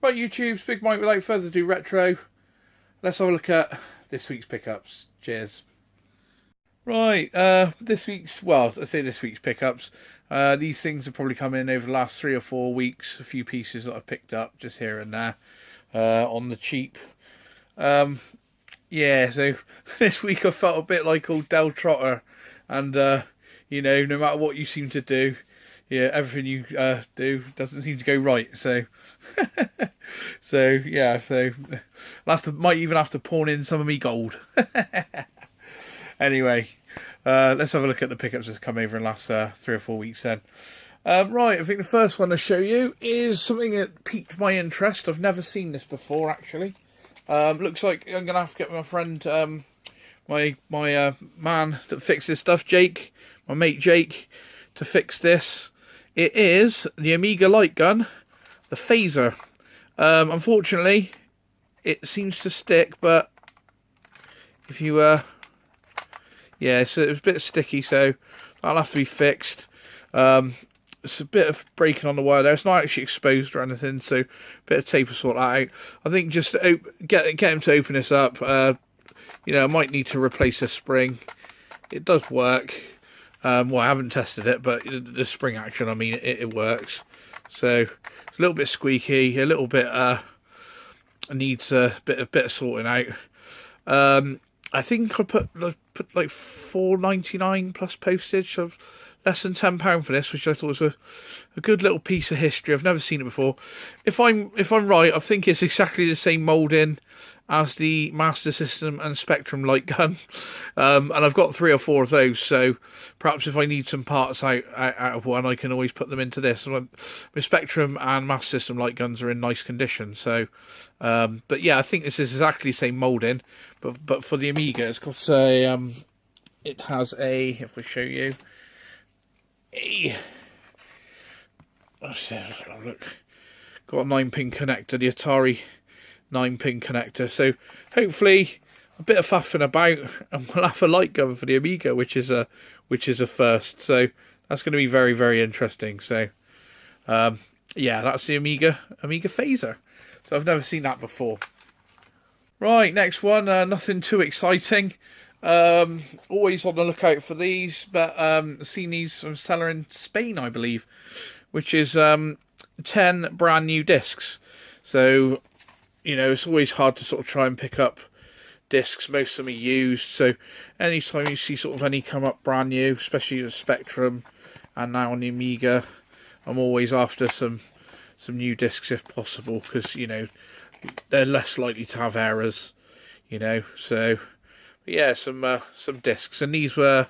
Right, YouTube, Big Mike, without further ado, retro. Let's have a look at this week's pickups. Cheers. Right, this week's pickups. These things have probably come in over the last 3 or 4 weeks. A few pieces that I've picked up just here and there on the cheap. Yeah, so this week I felt a bit like old Del Trotter, and you know, no matter what you seem to do, yeah, everything you do doesn't seem to go right. So, so might even have to pawn in some of me gold. Anyway, let's have a look at the pickups that's come over in the last 3 or 4 weeks. Then, right, I think the first one to show you is something that piqued my interest. I've never seen this before, actually. Looks like I'm gonna have to get my friend, my man that fixes stuff, Jake, my mate Jake, to fix this. It is the Amiga light gun, the phaser. Unfortunately, it seems to stick, but if you, yeah, so it's a bit sticky, so that'll have to be fixed. It's a bit of breaking on the wire there. It's not actually exposed or anything, so a bit of tape will sort that out. I think just to get him to open this up, you know, I might need to replace the spring. It does work. Well, I haven't tested it, but the spring action, I mean, it works. So it's a little bit squeaky, a little bit needs a bit of sorting out. I think I put like $4.99 plus postage, so less than £10 for this, which I thought was a good little piece of history. I've never seen it before. If I'm right, I think it's exactly the same moulding as the Master System and Spectrum light gun, and I've got 3 or 4 of those. So perhaps if I need some parts out of one, I can always put them into this. My Spectrum and Master System light guns are in nice condition. So, but yeah, I think this is exactly the same moulding, but for the Amiga, it's got a it has a. If we show you. Look, got a 9-pin connector, the Atari 9-pin connector. So hopefully a bit of faffing about, and we'll have a light gun for the Amiga, which is a first. So that's going to be very, very interesting. So yeah, that's the Amiga phaser. So I've never seen that before. Right, next one. Nothing too exciting. Always on the lookout for these, but seen these from seller in Spain, I believe, which is 10 brand new discs. So, you know, it's always hard to sort of try and pick up discs. Most of them are used, so anytime you see sort of any come up brand new, especially the Spectrum and now on the Amiga, I'm always after some new discs if possible, because, you know, they're less likely to have errors, you know. So yeah, some discs, and these were,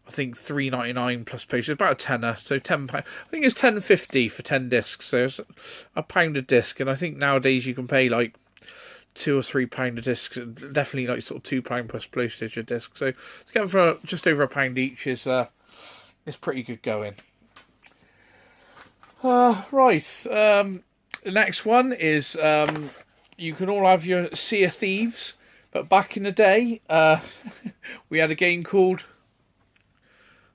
I think, $3.99 plus postage, about a tenner, so £10. I think it's $10.50 for 10 discs, so it's £1 a disc, and I think nowadays you can pay like £2 or £3 a disc, definitely like sort of £2 plus postage a disc. So to get them for just over £1 each is pretty good going. Right, the next one is you can all have your Sea of Thieves. But back in the day, we had a game called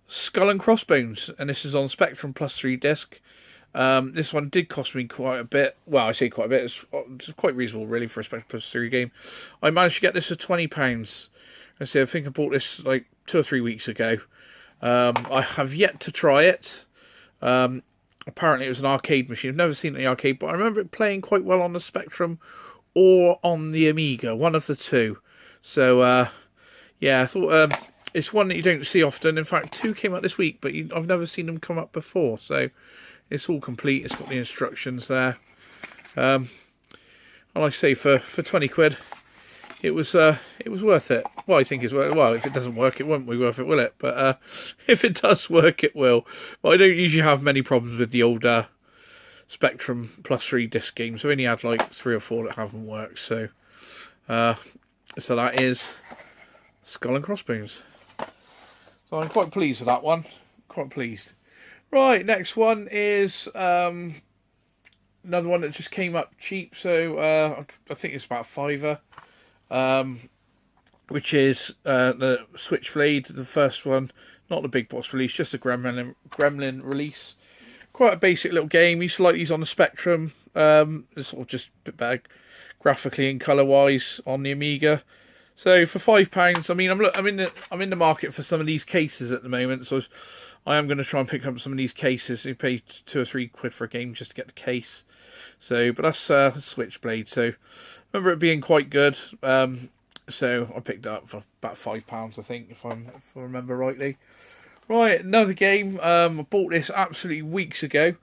Skull and Crossbones, and this is on Spectrum plus 3 disc. This one did cost me quite a bit. Well, I say quite a bit. It's quite reasonable, really, for a Spectrum plus 3 game. I managed to get this for £20. I think I bought this like 2 or 3 weeks ago. I have yet to try it. Apparently, it was an arcade machine. I've never seen it in the arcade, but I remember it playing quite well on the Spectrum or on the Amiga, one of the two. So, yeah, I thought it's one that you don't see often. In fact, 2 came up this week, but I've never seen them come up before. So, it's all complete. It's got the instructions there. And like I say, for 20 quid, it was worth it. Well, I think it's worth it. Well, if it doesn't work, it won't be worth it, will it? But if it does work, it will. But I don't usually have many problems with the older Spectrum plus 3 disc games. I've only had like 3 or 4 that haven't worked. So so that is Skull and Crossbones. So I'm quite pleased with that one. Quite pleased. Right, next one is another one that just came up cheap. So I think it's about a £5, which is the Switchblade, the first one, not the big box release, just a Gremlin release. quite a basic little game. Used to like these on the Spectrum. It's sort of just a bit better graphically and colour wise on the Amiga. So for £5, I mean, I'm in the market for some of these cases at the moment. So I am going to try and pick up some of these cases. You pay £2 or £3 for a game just to get the case. So, but that's Switchblade. So remember it being quite good. So I picked it up for about £5, I think, if I remember rightly. Right, another game. I bought this absolutely weeks ago,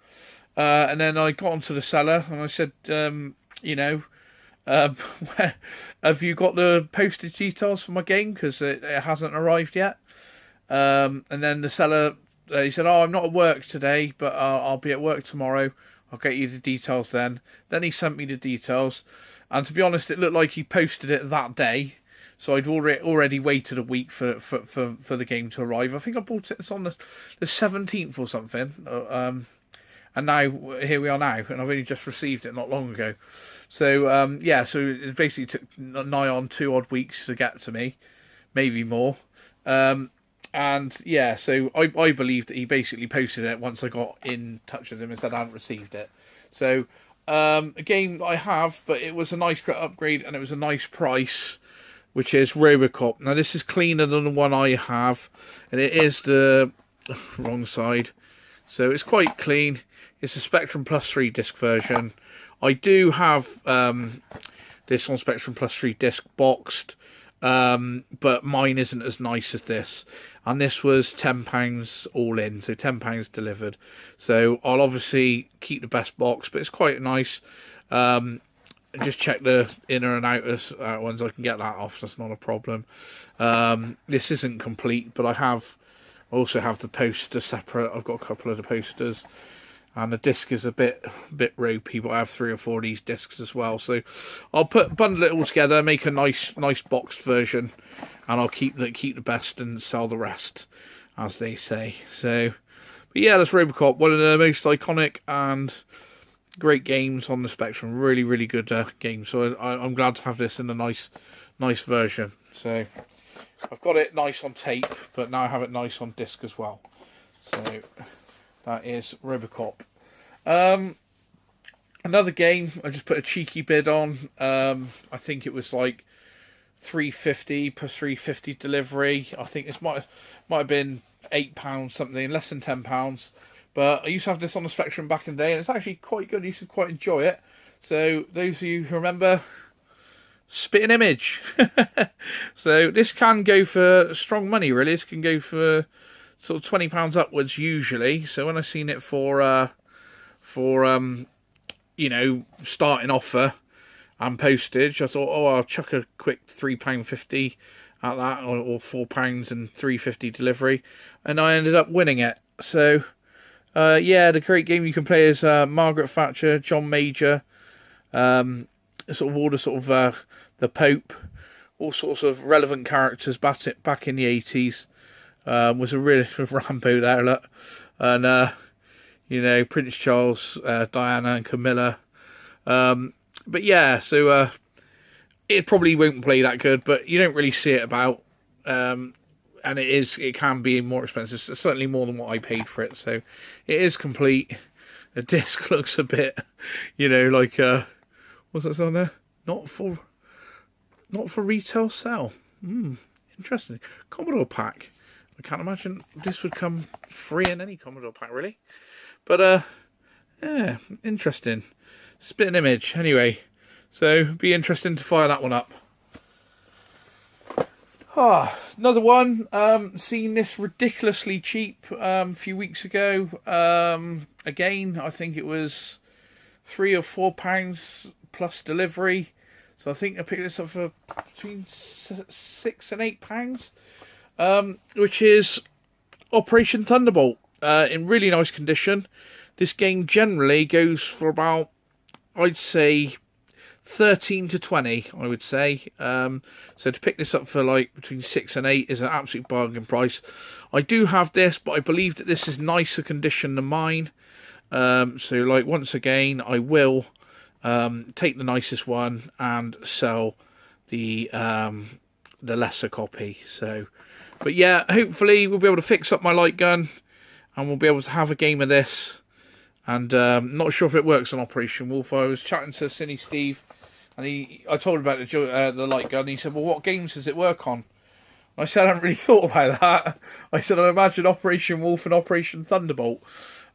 and then I got onto the seller and I said, you know, have you got the postage details for my game, because it hasn't arrived yet? And then the seller, he said, oh, I'm not at work today, but I'll be at work tomorrow. I'll get you the details then. Then he sent me the details, and to be honest, it looked like he posted it that day. So I'd already waited a week for the game to arrive. I think I bought it on the 17th or something. And now, here we are now, and I've only just received it not long ago. So, yeah, so it basically took nigh on 2 odd weeks to get to me. Maybe more. And, yeah, so I believe that he basically posted it once I got in touch with him and said I hadn't received it. So, a game I have, but it was a nice upgrade and it was a nice price, which is Rivercourt. Now, this is cleaner than the one I have, and it is the wrong side. So it's quite clean. It's a Spectrum Plus 3 disc version. I do have this on Spectrum Plus 3 disc boxed, but mine isn't as nice as this. And this was £10 all in, so £10 delivered. So I'll obviously keep the best box, but it's quite nice. Just check the inner and outer ones. I can get that off. That's not a problem. This isn't complete, but I also have the poster separate. I've got a couple of the posters, and the disc is a bit ropey, but I have 3 or 4 of these discs as well. So I'll bundle it all together, make a nice boxed version, and I'll keep the best and sell the rest, as they say. So, but yeah, that's Rivercourt, one of the most iconic and great games on the Spectrum. Really, really good game. So I'm glad to have this in a nice version. So I've got it nice on tape, but now I have it nice on disc as well. So that is Rivercourt. Another game I just put a cheeky bid on. I think it was like £3.50 plus £3.50 delivery. I think this might have been £8 something, less than £10. But I used to have this on the Spectrum back in the day, and it's actually quite good. I used to quite enjoy it. So those of you who remember, Spitting Image. So this can go for strong money, really. This can go for sort of £20 upwards usually. So when I seen it for you know, starting offer and postage, I thought, oh, I'll chuck a quick £3.50 at that, or £4 and £3.50 delivery, and I ended up winning it. So. Yeah, the great game you can play as Margaret Thatcher, John Major, the Pope, all sorts of relevant characters back in the 80s. Was a real Rambo there, look. And, you know, Prince Charles, Diana and Camilla. But yeah, so it probably won't play that good, but you don't really see it about. And it can be more expensive, certainly more than what I paid for it. So it is complete. The disc looks a bit, you know, like what's that on there? Not for retail sale. Interesting. Commodore pack. I can't imagine this would come free in any Commodore pack, really. But yeah, interesting. Spitting Image. Anyway, so be interesting to fire that one up. Another one, seen this ridiculously cheap a few weeks ago. Again, I think it was £3 or £4 plus delivery. So I think I picked this up for between £6 and £8, which is Operation Thunderbolt, in really nice condition. This game generally goes for about, I'd say, 13 to 20, I would say. So to pick this up for like between 6 and 8 is an absolute bargain price. I do have this, but I believe that this is nicer condition than mine. So like once again, I will take the nicest one and sell the lesser copy. So, but yeah, hopefully we'll be able to fix up my light gun, and we'll be able to have a game of this and not sure if it works on Operation Wolf. I was chatting to Cine Steve, and I told him about the light gun. And he said, "Well, what games does it work on?" I said, "I haven't really thought about that." I said, "I imagine Operation Wolf and Operation Thunderbolt,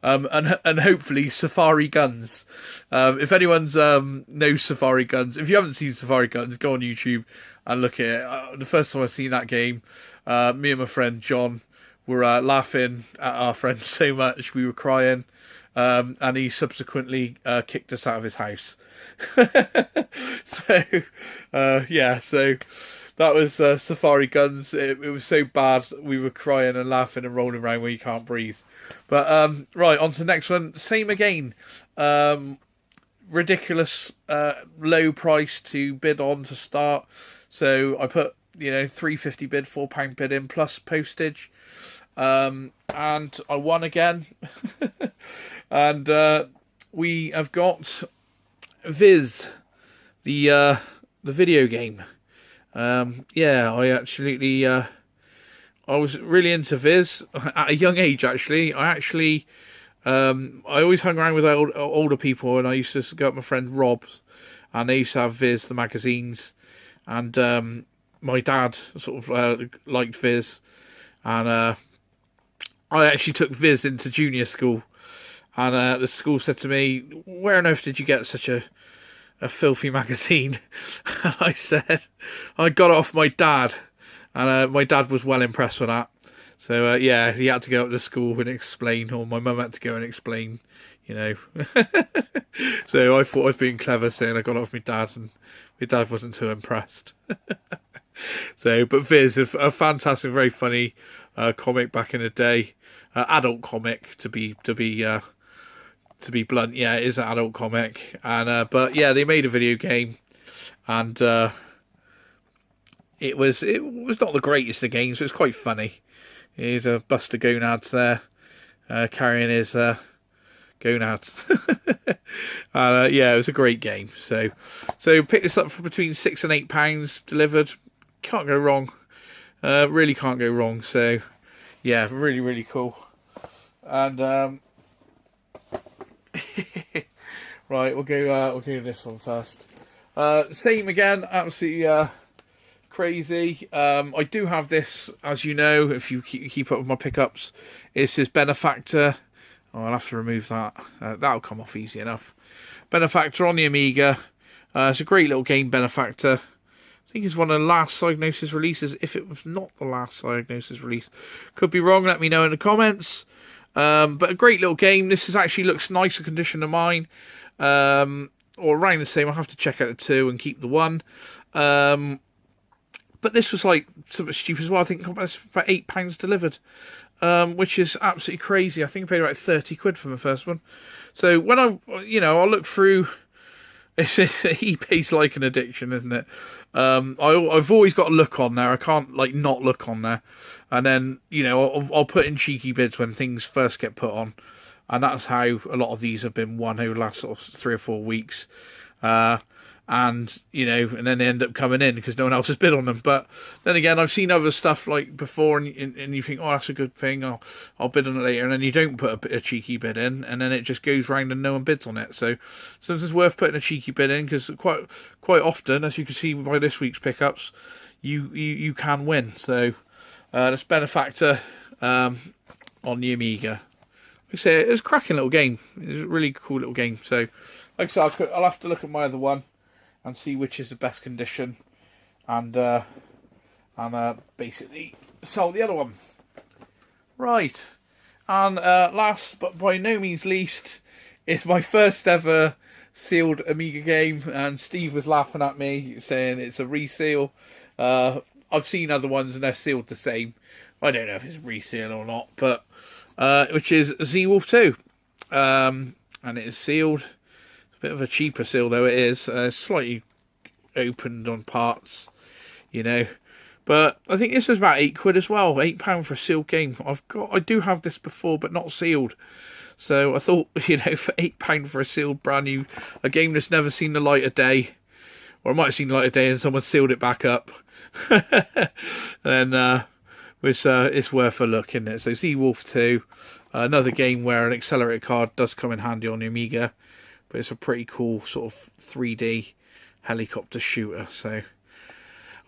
and hopefully Safari Guns. If anyone's knows Safari Guns, if you haven't seen Safari Guns, go on YouTube and look at it. The first time I seen that game, me and my friend John were laughing at our friend so much we were crying, and he subsequently kicked us out of his house." So that was Safari Guns. It was so bad we were crying and laughing and rolling around where you can't breathe. But right, on to the next one. Same again. Ridiculous low price to bid on to start. So I put, £3.50 bid, £4 bid in plus postage. And I won again. And we have got Viz, the video game. I was really into Viz at a young age. Actually, I always hung around with older people, and I used to go up with my friend Rob's, and they used to have Viz, the magazines, and my dad sort of liked Viz, and I actually took Viz into junior school, and the school said to me, "Where on earth did you get such a filthy magazine?" And I said, "I got it off my dad." And my dad was well impressed with that. So, he had to go up to school and explain, or my mum had to go and explain, So I thought I was being clever saying I got it off my dad, and my dad wasn't too impressed. But Viz, a fantastic, very funny comic back in the day. Adult comic, to be blunt. Yeah, it is an adult comic. And but they made a video game, and it was not the greatest of games, but it's quite funny. Here's a Buster Gonads there, carrying his gonads. And it was a great game. So pick this up for between £6 and £8 delivered. Can't go wrong. Really can't go wrong. So really, really cool. And right, we'll go this one first. Same again, absolutely crazy. I do have this, as you know, if you keep up with my pickups. It's this Benefactor. I'll have to remove that. That'll come off easy enough. Benefactor on the Amiga. It's a great little game, Benefactor. I think it's one of the last Psygnosis releases, if it was not the last Psygnosis release. Could be wrong, let me know in the comments. But a great little game. This actually looks nicer condition than mine. Or around the same. I'll have to check out the 2 and keep the 1. But this was like something stupid as well. I think it's about £8 delivered, which is absolutely crazy. I think I paid about £30 for my first one. So when I look through, eBay's like an addiction, isn't it? I've always got to look on there. I can't not look on there. And then I'll put in cheeky bids when things first get put on, and that's how a lot of these have been won over the last sort of 3 or 4 weeks. And then they end up coming in because no one else has bid on them. But then again, I've seen other stuff like before, and you think, oh, that's a good thing, I'll bid on it later, and then you don't put a cheeky bid in, and then it just goes round and no one bids on it. So sometimes it's worth putting a cheeky bid in, because quite often, as you can see by this week's pickups, you can win. So that's Benefactor on the Amiga. Like I say, it's a cracking little game. It's a really cool little game. So like I said, I'll have to look at my other one and see which is the best condition, and basically sell the other one. Right, and last but by no means least, it's my first ever sealed Amiga game, and Steve was laughing at me saying it's a reseal. I've seen other ones and they're sealed the same. I don't know if it's reseal or not, but which is ZWolf 2, and it is sealed. Bit of a cheaper seal though it is, slightly opened on parts, But I think this was about £8 as well, £8 for a sealed game. I do have this before, but not sealed. So I thought, for £8 for a sealed brand new, a game that's never seen the light of day, or it might have seen the light of day and someone sealed it back up. And it's worth a look, isn't it? So ZWolf 2, Another game where an accelerator card does come in handy on the Amiga, but it's a pretty cool sort of 3D helicopter shooter. So,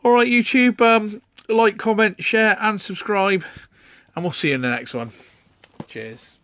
alright YouTube, like, comment, share and subscribe, and we'll see you in the next one. Cheers.